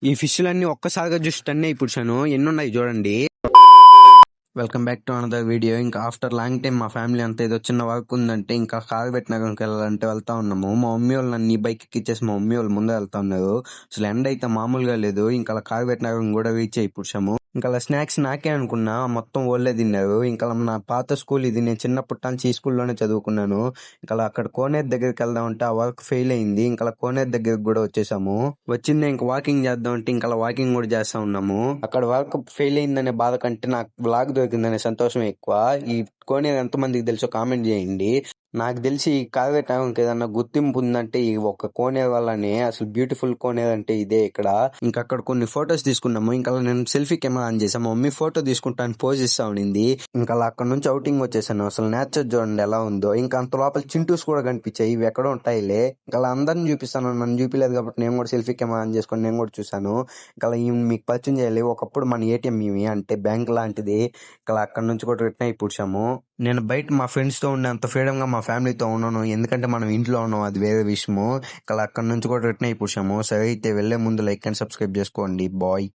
ఈ ఫిష్లన్నీ ఒక్కసారిగా జస్ట్ టన్నే అయిపుడ్చాను. ఎన్నున్నాయి చూడండి. Welcome back to another video. ఇంకా ఆఫ్టర్ లాంగ్ టైం మా ఫ్యామిలీ అంతా ఏదో చిన్న వర్క్ ఉందంటే ఇంకా కాగబెట్టినగర్కి వెళ్ళాలంటే వెళ్తా ఉన్నాము. మా మమ్మీ వాళ్ళు నన్ను ఈ బైక్ ఎక్కిచ్చేసి మా మమ్మీ వాళ్ళు ముందే వెళ్తా ఉన్నారు. అసలు ఎండ అయితే మామూలుగా లేదు. ఇంకా అలా కాగబెట్టినగరం కూడా రీచ్ అయిపుడ్చాము. ఇంకా అలా స్నాక్స్ నాకే అనుకున్నా, మొత్తం వాళ్ళే తిన్నారు. ఇంకా నా పాత స్కూల్ ఇది. నేను చిన్నప్పటి నుంచి ఈ స్కూల్లోనే చదువుకున్నాను. ఇంకా అక్కడ కోనేరు దగ్గరికి వెళ్దామంటే ఆ వర్క్ ఫెయిల్ అయింది. ఇంకా కోనేరు దగ్గరికి కూడా వచ్చేసాము. వచ్చిందే ఇంకా వాకింగ్ చేద్దాం అంటే ఇంకా వాకింగ్ కూడా చేస్తా ఉన్నాము. అక్కడ వర్క్ ఫెయిల్ అయిందనే బాధ కంటే నాకు బ్లాగ్ దొరికిందనే సంతోషం ఎక్కువ. ఈ కోనేరు ఎంత మందికి తెలుసో కామెంట్ చేయండి. నాకు తెలిసి ఈ కాగబెట్టినగరంకి ఏదన్నా గుర్తింపు ఉందంటే ఈ ఒక్క కోనేరు వల్లనే. అసలు బ్యూటిఫుల్ కోనేరు అంటే ఇదే ఇక్కడ. ఇంకా అక్కడ కొన్ని ఫొటోస్ తీసుకున్నాము. ఇంకా నేను సెల్ఫీ కెమెరా ఆన్ చేసాను. మా మమ్మీ ఫోటో తీసుకుంటాను పోజ్ ఇస్తా ఉండింది. ఇంకా అక్కడ నుంచి అవుటింగ్ వచ్చేసాను. అసలు నేచర్ చూడండి ఎలా ఉందో. ఇంకా అంత లోపల చింటూస్ కూడా కనిపించాయి. ఇవి ఎక్కడో ఉంటాయిలే. ఇంకా అందరిని చూపిస్తాను, నన్ను చూపిలేదు కాబట్టి నేను కూడా సెల్ఫీ కెమెరా ఆన్ చేసుకొని నేను కూడా చూసాను. ఇంకా మీకు పరిచయం చేయాలి. ఒకప్పుడు మన ఏటీఎం ఇవి అంటే బ్యాంక్ లాంటిది. ఇంకా అక్కడ నుంచి కూడా రిటర్న్ అయిపుడ్చాము. నేను బయట మా ఫ్రెండ్స్ తో ఉండేంత ఫ్రీడమ్ గా మా ఫ్యామిలీతో ఉన్నాను. ఎందుకంటే మనం ఇంట్లో ఉన్నాం, అది వేరే విషయము. అక్కడ నుంచి కూడా రిటర్న్ అయిపుడ్చాము. సరే అయితే వెళ్లే ముందు లైక్ అండ్ సబ్స్క్రైబ్ చేసుకోండి. బాయ్.